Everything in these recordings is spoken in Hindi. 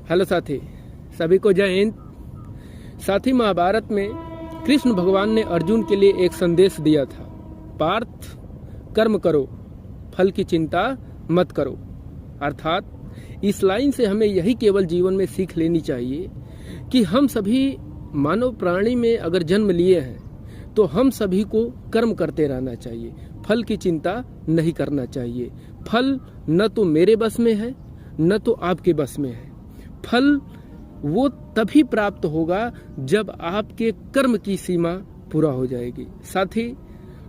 हेलो साथी, सभी को जय हिंद। साथी, महाभारत में कृष्ण भगवान ने अर्जुन के लिए एक संदेश दिया था, पार्थ कर्म करो, फल की चिंता मत करो। अर्थात इस लाइन से हमें यही केवल जीवन में सीख लेनी चाहिए कि हम सभी मानव प्राणी में अगर जन्म लिए हैं तो हम सभी को कर्म करते रहना चाहिए, फल की चिंता नहीं करना चाहिए। फल न तो मेरे बस में है न तो आपके बस में है। फल वो तभी प्राप्त होगा जब आपके कर्म की सीमा पूरा हो जाएगी। साथ ही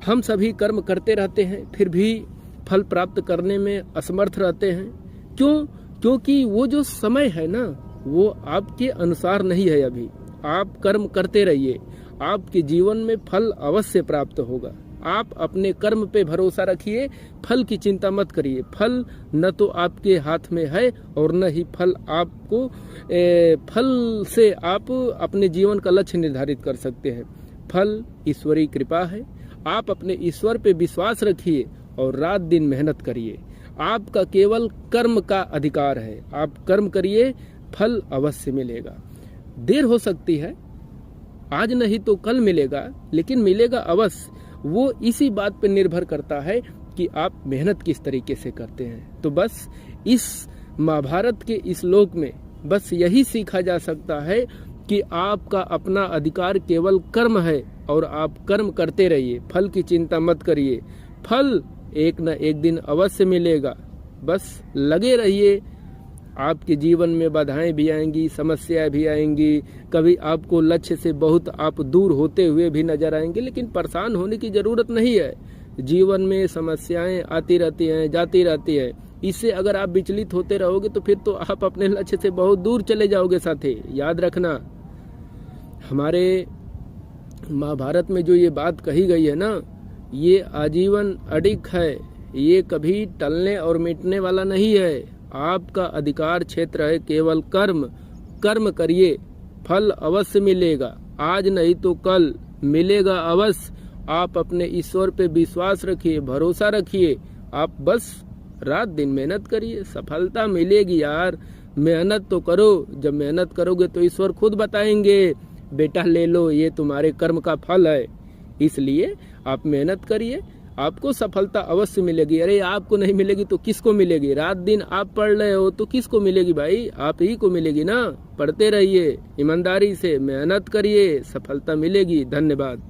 हम सभी कर्म करते रहते हैं, फिर भी फल प्राप्त करने में असमर्थ रहते हैं। क्यों? क्योंकि वो जो समय है ना, वो आपके अनुसार नहीं है। अभी आप कर्म करते रहिए, आपके जीवन में फल अवश्य प्राप्त होगा। आप अपने कर्म पे भरोसा रखिए, फल की चिंता मत करिए। फल न तो आपके हाथ में है और न ही फल आपको फल से आप अपने जीवन का लक्ष्य निर्धारित कर सकते हैं। फल ईश्वरीय कृपा है। आप अपने ईश्वर पे विश्वास रखिए और रात दिन मेहनत करिए। आपका केवल कर्म का अधिकार है। आप कर्म करिए, फल अवश्य मिलेगा। देर हो सकती है, आज नहीं तो कल मिलेगा, लेकिन मिलेगा अवश्य। वो इसी बात पर निर्भर करता है कि आप मेहनत किस तरीके से करते हैं। तो बस इस महाभारत के इस श्लोक में बस यही सीखा जा सकता है कि आपका अपना अधिकार केवल कर्म है और आप कर्म करते रहिए, फल की चिंता मत करिए। फल एक न एक दिन अवश्य मिलेगा। बस लगे रहिए। आपके जीवन में बाधाएं भी आएंगी, समस्याएं भी आएंगी, कभी आपको लक्ष्य से बहुत आप दूर होते हुए भी नजर आएंगे, लेकिन परेशान होने की जरूरत नहीं है। जीवन में समस्याएं आती रहती हैं, जाती रहती है। इससे अगर आप विचलित होते रहोगे तो फिर तो आप अपने लक्ष्य से बहुत दूर चले जाओगे। साथी, याद रखना, हमारे महाभारत में जो ये बात कही गई है ना, ये आजीवन अडिग है। ये कभी टलने और मिटने वाला नहीं है। आपका अधिकार क्षेत्र है केवल कर्म। कर्म करिए, फल अवश्य मिलेगा। आज नहीं तो कल मिलेगा अवश्य। आप अपने ईश्वर पे विश्वास रखिए, भरोसा रखिए। आप बस रात दिन मेहनत करिए, सफलता मिलेगी यार। मेहनत तो करो। जब मेहनत करोगे तो ईश्वर खुद बताएंगे, बेटा ले लो, ये तुम्हारे कर्म का फल है। इसलिए आप मेहनत करिए, आपको सफलता अवश्य मिलेगी। अरे आपको नहीं मिलेगी तो किसको मिलेगी? रात दिन आप पढ़ रहे हो तो किसको मिलेगी भाई? आप ही को मिलेगी ना। पढ़ते रहिए, ईमानदारी से मेहनत करिए, सफलता मिलेगी। धन्यवाद।